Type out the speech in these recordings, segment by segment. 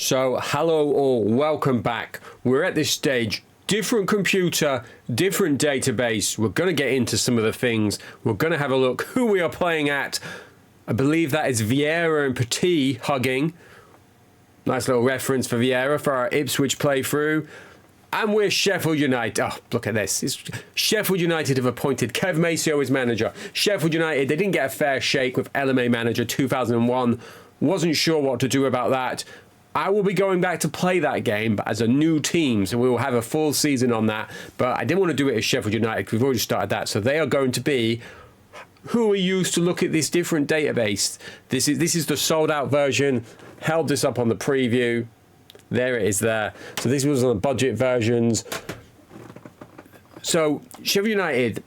So, hello all, welcome back. We're at this stage, different computer, different database. We're going to get into some of the things. We're going to have a look who we are playing at. I believe that is Vieira and Petit hugging. Nice little reference for Vieira for our Ipswich playthrough. And we're Sheffield United. Oh, look at this. Sheffield United have appointed Kev Masio as manager. Sheffield United, they didn't get a fair shake with FA Manager 2001. Wasn't sure what to do about that. I will be going back to play that game, but as a new team, so we will have a full season on that. But I didn't want to do it as Sheffield United, we've already started that. So they are going to be who we use to look at this different database. This is the sold out version. Held this up on the preview. There it is there. So this was on the budget versions. So Sheffield United,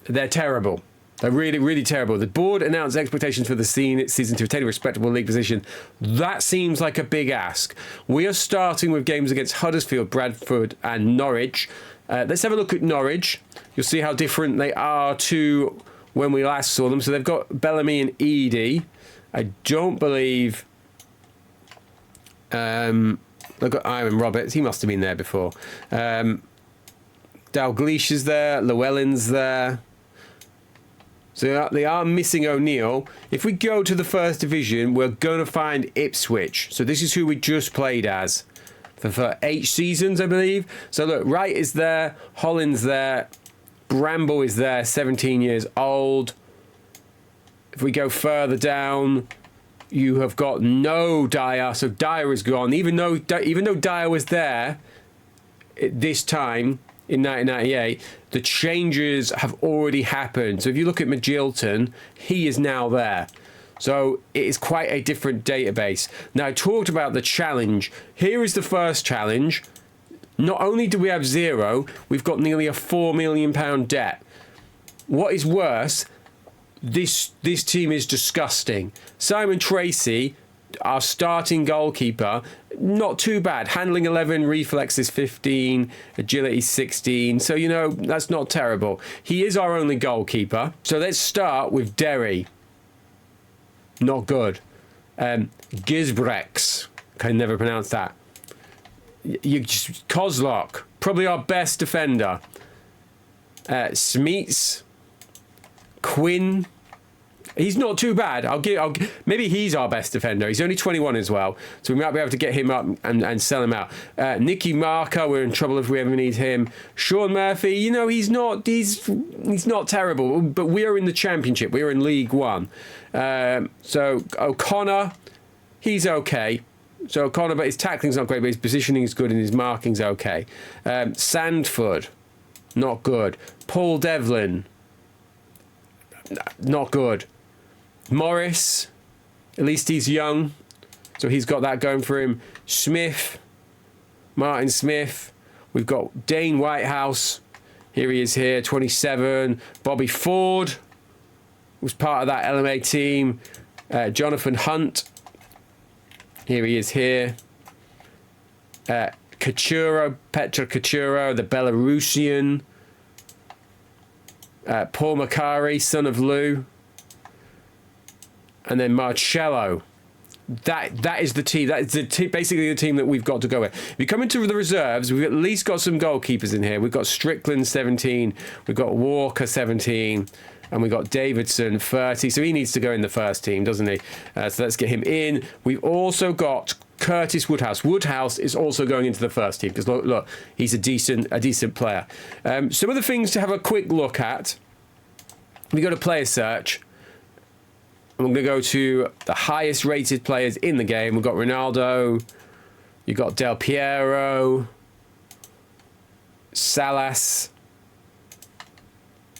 they're terrible. They're really, really terrible. The board announced expectations for the season to attain a respectable league position. That seems like a big ask. We are starting with games against Huddersfield, Bradford and Norwich. Let's have a look at Norwich. You'll see how different they are to when we last saw them. So they've got Bellamy and Edie. I don't believe... they've got Iron Roberts. He must have been there before. Dalglish is there. Llewellyn's there. So they are missing O'Neill. If we go to the first division, we're going to find Ipswich. So this is who we just played as for 8 seasons, I believe. So look, Wright is there. Holland's there. Bramble is there, 17 years old. If we go further down, you have got no Dyer. So Dyer is gone. Even though Dyer was there at this time, in 1998, the changes have already happened. So if you look at Magilton, he is now there. So it is quite a different database. Now, I talked about the challenge. Here is the first challenge. Not only do we have 0, we've got nearly a £4 million debt. What is worse, this team is disgusting. Simon Tracy, our starting goalkeeper, not too bad. Handling 11, reflexes 15, agility 16. So, you know, that's not terrible. He is our only goalkeeper. So let's start with Derry. Not good. Gisbrex. Can never pronounce that. Kozlok. Probably our best defender. Smeets. Quinn. He's not too bad. Maybe he's our best defender. He's only 21 as well, so we might be able to get him up and sell him out. Nicky Marker, we're in trouble if we ever need him. Sean Murphy, you know, he's not terrible, but we are in the Championship. We are in League One. So O'Connor, he's okay. So O'Connor, but his tackling's not great, but his positioning is good and his marking's okay. Sandford, not good. Paul Devlin, not good. Morris, at least he's young, so he's got that going for him. Smith, Martin Smith. We've got Dane Whitehouse. Here he is here, 27. Bobby Ford was part of that LMA team. Jonathan Hunt. Here he is here. Kachuro, Petra Kachuro, the Belarusian. Paul Macari, son of Lou. And then Marcello. That is the team. That is basically the team that we've got to go with. If you come into the reserves, we've at least got some goalkeepers in here. We've got Strickland, 17. We've got Walker, 17. And we've got Davidson, 30. So he needs to go in the first team, doesn't he? So let's get him in. We've also got Curtis Woodhouse. Woodhouse is also going into the first team because look, he's a decent player. Some of the things to have a quick look at. We go to player search. I'm going to go to the highest rated players in the game. We've got Ronaldo. You've got Del Piero. Salas.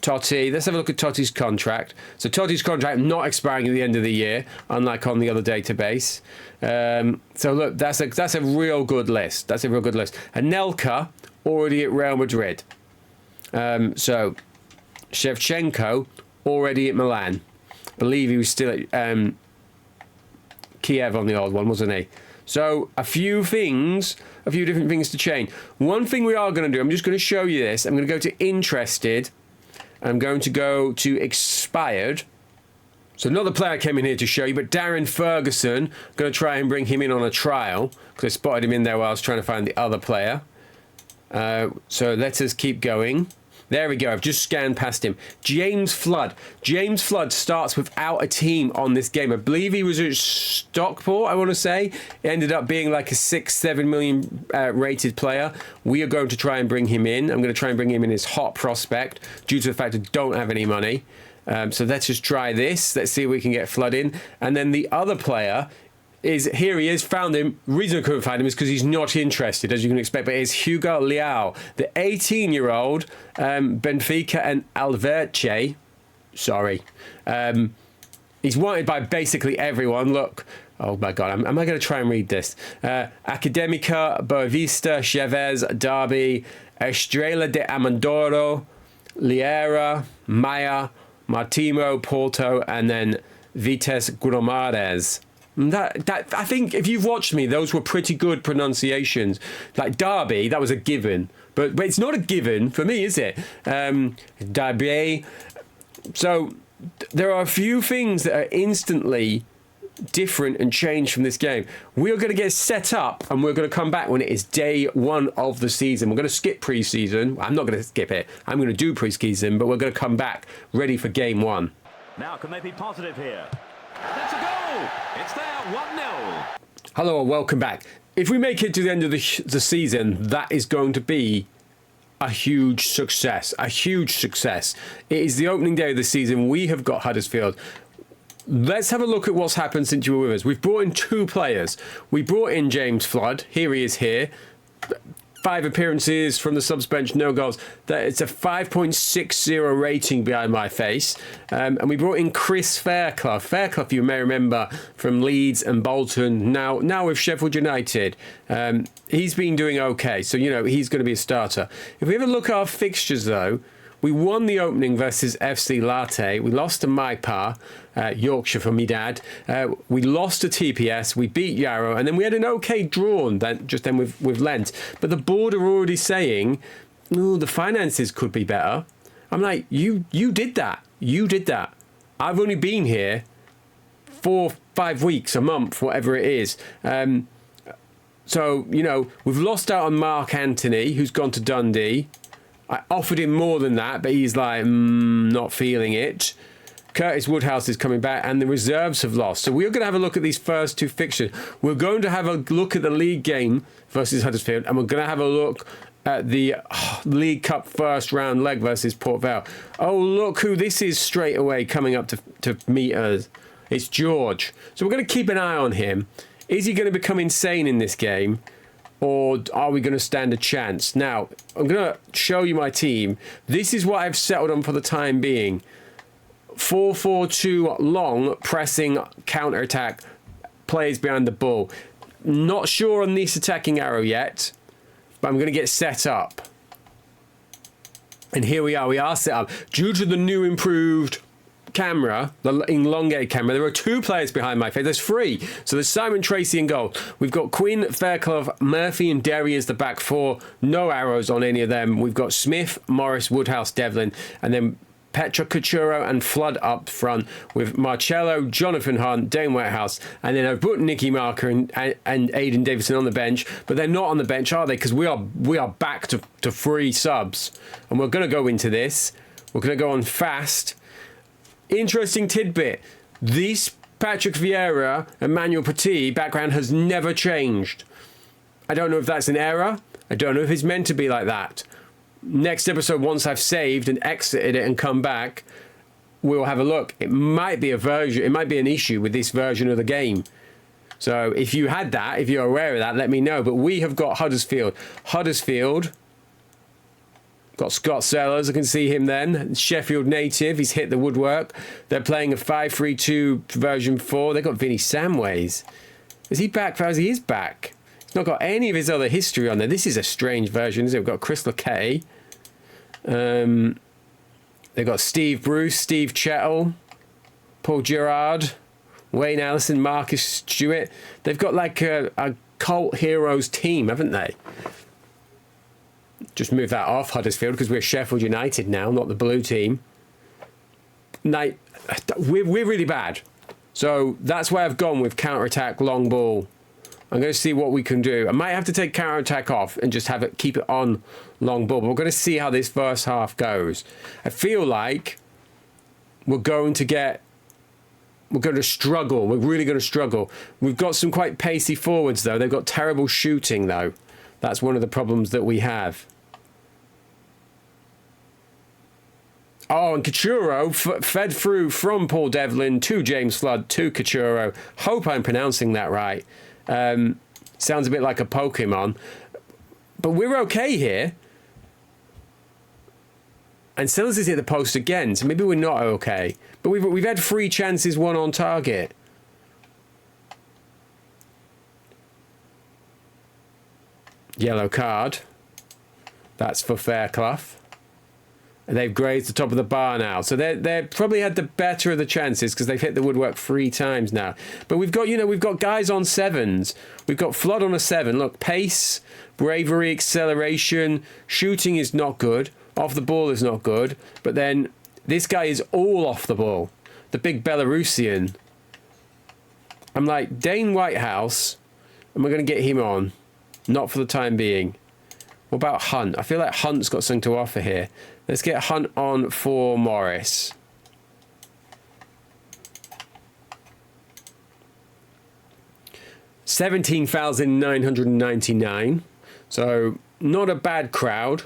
Totti. Let's have a look at Totti's contract. So Totti's contract not expiring at the end of the year, unlike on the other database. So look, that's a real good list. That's a real good list. Anelka already at Real Madrid. So Shevchenko already at Milan. I believe he was still at Kiev on the old one, wasn't he? So a few different things to change. One thing we are going to do, I'm just going to show you this. I'm going to go to interested. I'm going to go to expired. So another player came in here to show you, but Darren Ferguson, going to try and bring him in on a trial, because I spotted him in there while I was trying to find the other player. So let us keep going. There we go. I've just scanned past him. James Flood. James Flood starts without a team on this game. I believe he was at Stockport, I want to say. It ended up being like a 6-7 million rated player. We are going to try and bring him in. I'm going to try and bring him in as hot prospect due to the fact I don't have any money. So let's just try this. Let's see if we can get Flood in. And then the other player is, here he is, found him. The reason I couldn't find him is because he's not interested, as you can expect, but it's Hugo Leal, the 18-year-old Benfica and Alverche. Sorry. He's wanted by basically everyone. Look. Oh, my God. Am I going to try and read this? Académica, Boavista, Chavez, Derby, Estrela de Amandoro, Liera, Maya, Martimo, Porto, and then Vitesse Grumades. That I think if you've watched me, those were pretty good pronunciations. Like Derby, that was a given, but it's not a given for me, is it? Derby. So there are a few things that are instantly different and changed from this game. We're going to get set up and we're going to come back when it is day 1 of the season. We're going to skip pre-season. I'm not going to skip it. I'm going to do pre-season, but we're going to come back ready for game 1. Now, can they be positive here? That's a goal! It's there, 1-0. Hello and welcome back. If we make it to the end of the season, that is going to be a huge success. A huge success. It is the opening day of the season. We have got Huddersfield. Let's have a look at what's happened since you were with us. We've brought in 2 players. We brought in James Flood. Here he is here. 5 appearances from the subs bench, no goals. It's a 5.60 rating behind my face. And we brought in Chris Fairclough. Fairclough, you may remember, from Leeds and Bolton, now with Sheffield United. He's been doing okay, so, you know, he's going to be a starter. If we have a look at our fixtures, though, we won the opening versus FC Latte. We lost to Maipa, Yorkshire for me dad. We lost to TPS. We beat Yarrow. And then we had an okay draw just then with Lent. But the board are already saying, oh, the finances could be better. I'm like, you did that. You did that. I've only been here 4-5 weeks, a month, whatever it is. So, you know, we've lost out on Mark Anthony, who's gone to Dundee. I offered him more than that, but he's like, not feeling it. Curtis Woodhouse is coming back, and the reserves have lost. So we're going to have a look at these first 2 fixtures. We're going to have a look at the league game versus Huddersfield, and we're going to have a look at the League Cup first round leg versus Port Vale. Oh, look who this is straight away coming up to meet us. It's George. So we're going to keep an eye on him. Is he going to become insane in this game? Or are we going to stand a chance? Now, I'm going to show you my team. This is what I've settled on for the time being. 4-4-2 long, pressing, counter-attack, players behind the ball. Not sure on this attacking arrow yet, but I'm going to get set up. And here we are set up. Due to the new improved camera, the elongated camera, there are 2 players behind my face. There's 3. So there's Simon Tracy in goal. We've got Quinn, Fairclough, Murphy and Derry as the back 4. No arrows on any of them. We've got Smith, Morris, Woodhouse, Devlin, and then Petra Cachuro and Flood up front with Marcello, Jonathan Hunt, Dane Whitehouse, and then I've put Nicky Marker and Aidan Davison on the bench, but they're not on the bench, are they? Because we are back to 3 subs, and we're going to go into this. We're going to go on fast. Interesting tidbit. This Patrick Vieira and Manuel Petit background has never changed. I don't know if that's an error. I don't know if it's meant to be like that. Next episode, once I've saved and exited it and come back, we'll have a look. It might be an issue with this version of the game. So if you had that, if you're aware of that, let me know. But we have got Huddersfield. Got Scott Sellers, I can see him then. Sheffield native, he's hit the woodwork. They're playing a 5-3-2 version 4. They've got Vinny Samways. Is he back? He is back. He's not got any of his other history on there. This is a strange version, isn't it? We've got Chris Lackey. They've got Steve Bruce, Steve Chettle, Paul Gerrard, Wayne Allison, Marcus Stewart. They've got like a cult heroes team, haven't they? Just move that off Huddersfield because we're Sheffield United now, not the blue team. like, we're really bad. So that's why I've gone with counter-attack, long ball. I'm going to see what we can do. I might have to take counter-attack off and just keep it on long ball. But we're going to see how this first half goes. I feel like we're going to struggle. We're really going to struggle. We've got some quite pacey forwards, though. They've got terrible shooting, though. That's one of the problems that we have. Oh, and Kachuro fed through from Paul Devlin to James Flood to Kachuro. Hope I'm pronouncing that right. Sounds a bit like a Pokemon. But we're okay here. And Sellers has hit the post again, so maybe we're not okay. But we've had 3 chances, 1 on target. Yellow card. That's for Fairclough. And they've grazed the top of the bar now. So they're probably had the better of the chances because they've hit the woodwork 3 times now. But we've got guys on 7s. We've got Flood on a 7. Look, pace, bravery, acceleration, shooting is not good. Off the ball is not good. But then this guy is all off the ball. The big Belarusian. I'm like, Dane Whitehouse, am I going to get him on? Not for the time being. What about Hunt? I feel like Hunt's got something to offer here. Let's get Hunt on for Morris. $17,999. So not a bad crowd.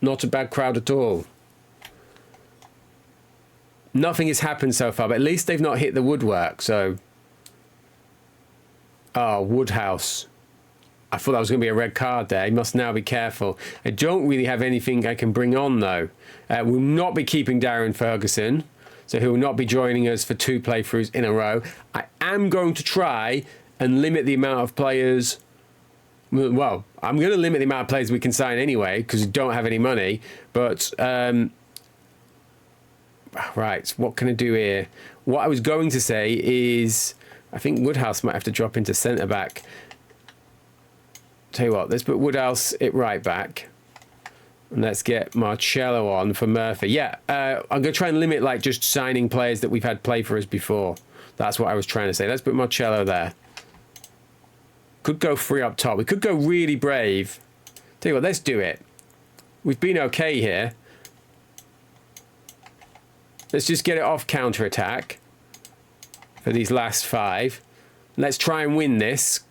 Not a bad crowd at all. Nothing has happened so far, but at least they've not hit the woodwork, so... Oh, Woodhouse. I thought that was going to be a red card there. He must now be careful. I don't really have anything I can bring on, though. We'll not be keeping Darren Ferguson, so he will not be joining us for 2 playthroughs in a row. I am going to try and limit the amount of players... Well, I'm going to limit the amount of players we can sign anyway, because we don't have any money. But, right, what can I do here? What I was going to say is... I think Woodhouse might have to drop into centre-back. Tell you what, let's put Woodhouse at right back. And let's get Marcello on for Murphy. Yeah, I'm going to try and limit, like, just signing players that we've had play for us before. That's what I was trying to say. Let's put Marcello there. Could go 3 up top. We could go really brave. Tell you what, let's do it. We've been okay here. Let's just get it off counter-attack for these last 5. Let's try and win this.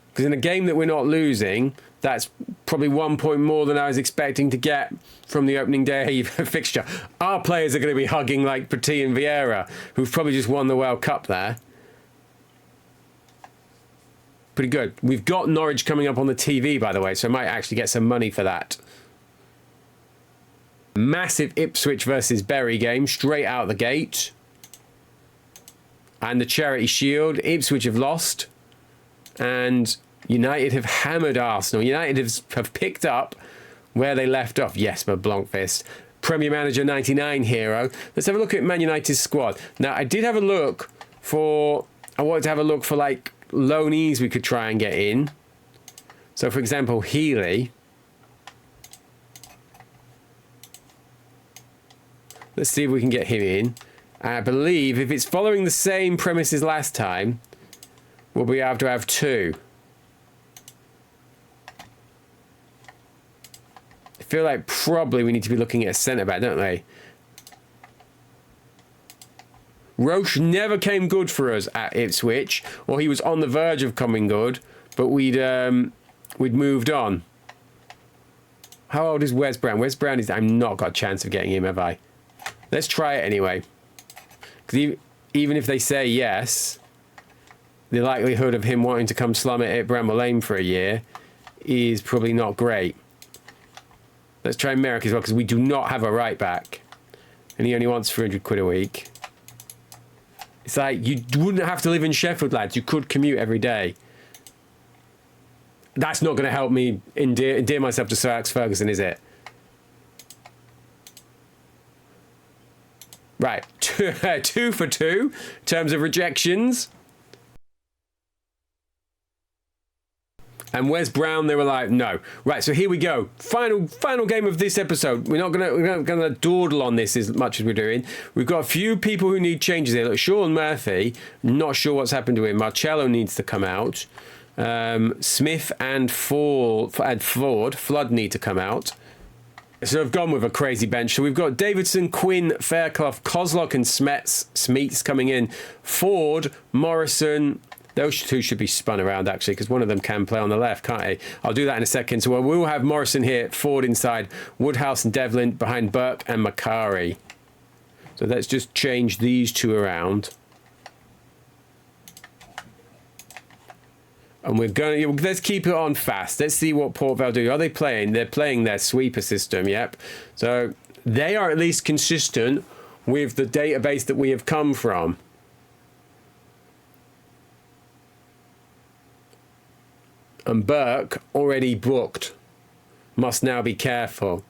Because in a game that we're not losing, that's probably 1 point more than I was expecting to get from the opening day fixture. Our players are going to be hugging like Petit and Vieira, who've probably just won the World Cup there. Pretty good. We've got Norwich coming up on the TV, by the way, so I might actually get some money for that. Massive Ipswich versus Bury game, straight out the gate. And the Charity Shield. Ipswich have lost. And United have hammered Arsenal. United have picked up where they left off. Yes, but Blankfist. Premier Manager 99 hero. Let's have a look at Man United's squad. Now, I did have a look for... I wanted to have a look for, like, loanees we could try and get in. So, for example, Healy. Let's see if we can get him in. I believe if it's following the same premise as last time, we'll be able to have 2. I feel like probably we need to be looking at a centre-back, don't we? Roche never came good for us at Ipswich, or he was on the verge of coming good, but we'd moved on. How old is Wes Brown? Wes Brown is... I've not got a chance of getting him, have I? Let's try it anyway. Because even if they say yes, the likelihood of him wanting to come slum it at Bramall Lane for a year is probably not great. Let's try Merrick as well, because we do not have a right back. And he only wants 300 quid a week. It's like, you wouldn't have to live in Sheffield, lads. You could commute every day. That's not going to help me endear myself to Sir Alex Ferguson, is it? Right, 2 for 2 in terms of rejections. And Wes Brown, they were like, no. Right, so here we go. Final game of this episode. We're not gonna dawdle on this as much as we're doing. We've got a few people who need changes here. Look, Sean Murphy, not sure what's happened to him. Marcello needs to come out. Smith and Flood need to come out. So I've gone with a crazy bench. So we've got Davidson, Quinn, Fairclough, Kozlok and Smeets coming in. Ford, Morrison. Those two should be spun around, actually, because one of them can play on the left, can't he? I'll do that in a second. So we'll have Morrison here, Ford inside, Woodhouse and Devlin behind Burke and Macari. So let's just change these two around. And we're going to... Let's keep it on fast. Let's see what Port Vale do. Are they playing? They're playing their sweeper system, yep. So they are at least consistent with the database that we have come from. And Burke, already booked, must now be careful.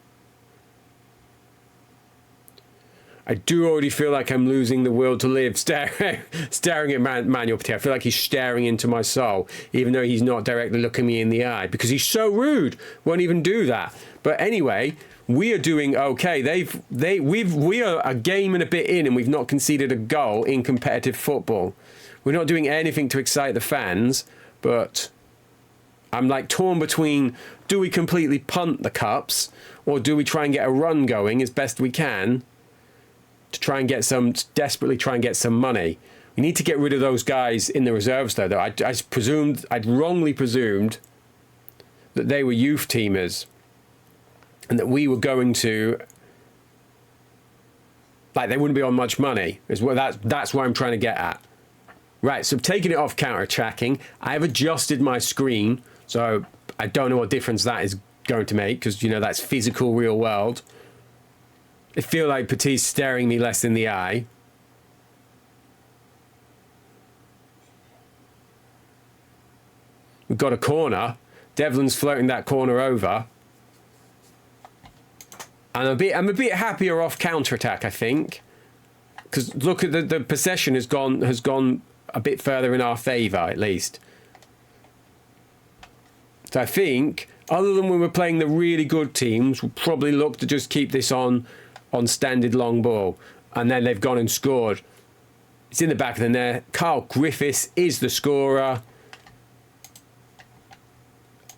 I do already feel like I'm losing the will to live, staring at Manuel Petit. I feel like he's staring into my soul, even though he's not directly looking me in the eye, because he's so rude. Won't even do that. But anyway, we are doing okay. We are a game and a bit in, and we've not conceded a goal in competitive football. We're not doing anything to excite the fans, but I'm like torn between, do we completely punt the cups, or do we try and get a run going as best we can to try and get desperately try and get some money. We need to get rid of those guys in the reserves, though. I'd wrongly presumed that they were youth teamers and that we were going to, like, they wouldn't be on much money. That's what I'm trying to get at. Right, so taking it off counter-attacking, I have adjusted my screen, so I don't know what difference that is going to make, because, you know, that's physical, real world. I feel like Petit's staring me less in the eye. We've got a corner. Devlin's floating that corner over. And I'm a bit happier off counter-attack, I think. Because look at the possession has gone a bit further in our favour, at least. So I think, other than when we're playing the really good teams, we'll probably look to just keep this on standard long ball. And then they've gone and scored. It's in the back of the net. Carl Griffiths is the scorer.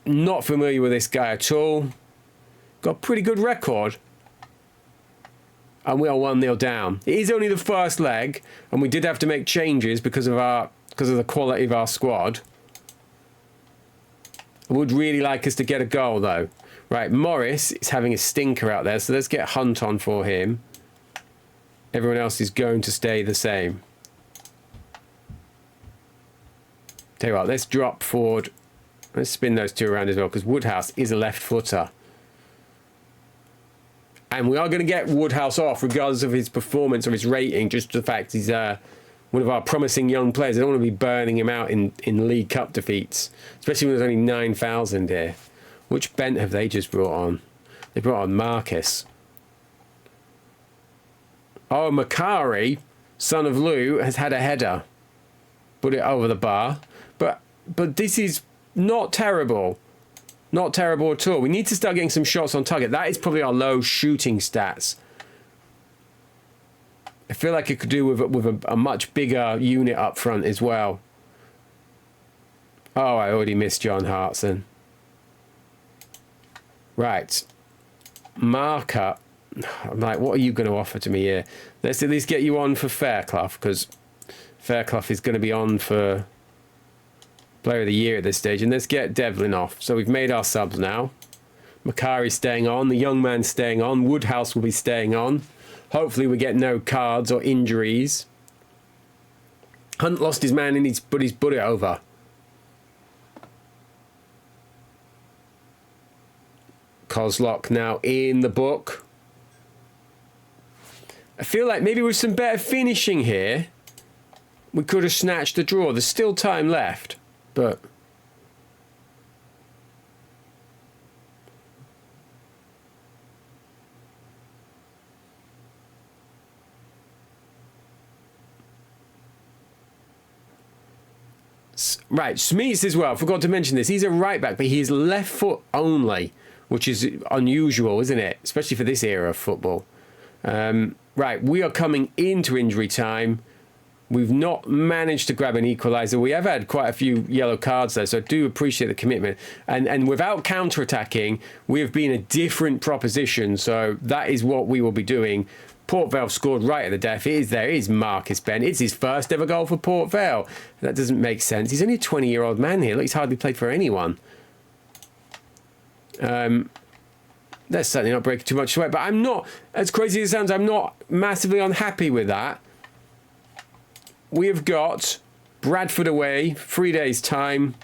Not familiar with this guy at all. Got a pretty good record. And we are 1-0 down. It is only the first leg, and we did have to make changes because of the quality of our squad. I would really like us to get a goal, though. Right, Morris is having a stinker out there, so let's get Hunt on for him. Everyone else is going to stay the same. Tell you what, let's drop forward. Let's spin those two around as well, because Woodhouse is a left footer. And we are going to get Woodhouse off, regardless of his performance or his rating, just the fact he's one of our promising young players. I don't want to be burning him out in League Cup defeats, especially when there's only 9,000 here. Which Bent have they just brought on? They brought on Marcus. Oh, Macari, son of Lou, has had a header. Put it over the bar. But this is not terrible. Not terrible at all. We need to start getting some shots on target. That is probably our low shooting stats. I feel like it could do with a much bigger unit up front as well. Oh, I already missed John Hartson. Right. Marker. I'm like, what are you going to offer to me here? Let's at least get you on for Fairclough, because Fairclough is going to be on for Player of the Year at this stage. And let's get Devlin off. So we've made our subs now. Macari's staying on. The young man's staying on. Woodhouse will be staying on. Hopefully we get no cards or injuries. Hunt lost his man and he's put it over. Kozlok now in the book. I feel like maybe with some better finishing here, we could have snatched the draw. There's still time left, but Right, Smeets as well. I forgot to mention this. He's a right back, but he is left foot only, which is unusual, isn't it? Especially for this era of football. Right, we are coming into injury time. We've not managed to grab an equaliser. We have had quite a few yellow cards there, so I do appreciate the commitment. And without counter-attacking, we have been a different proposition, so that is what we will be doing. Port Vale scored right at the death. It is there. It is Marcus Ben. It's his first ever goal for Port Vale. That doesn't make sense. He's only a 20-year-old man here. Look, he's hardly played for anyone. That's certainly not breaking too much sweat, but I'm not, as crazy as it sounds, I'm not massively unhappy with that. We have got Bradford away, 3 days' time.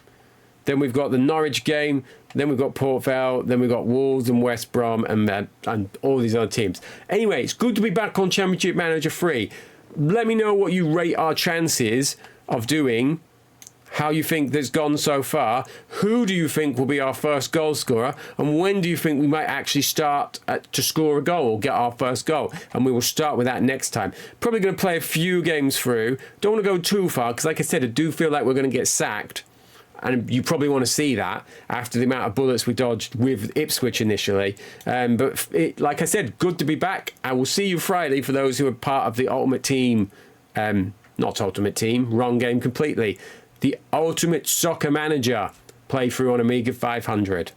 Then we've got the Norwich game. Then we've got Port Vale. Then we've got Wolves and West Brom and all these other teams. Anyway, it's good to be back on Championship Manager 3. Let me know what you rate our chances of doing, how you think that's gone so far. Who do you think will be our first goal scorer? And when do you think we might actually start to score a goal or get our first goal? And we will start with that next time. Probably going to play a few games through. Don't want to go too far because, like I said, I do feel like we're going to get sacked. And you probably want to see that after the amount of bullets we dodged with Ipswich initially. But like I said, good to be back. I will see you Friday for those who are part of the Ultimate Team. Not Ultimate Team, wrong game completely. The Ultimate Soccer Manager playthrough on Amiga 500.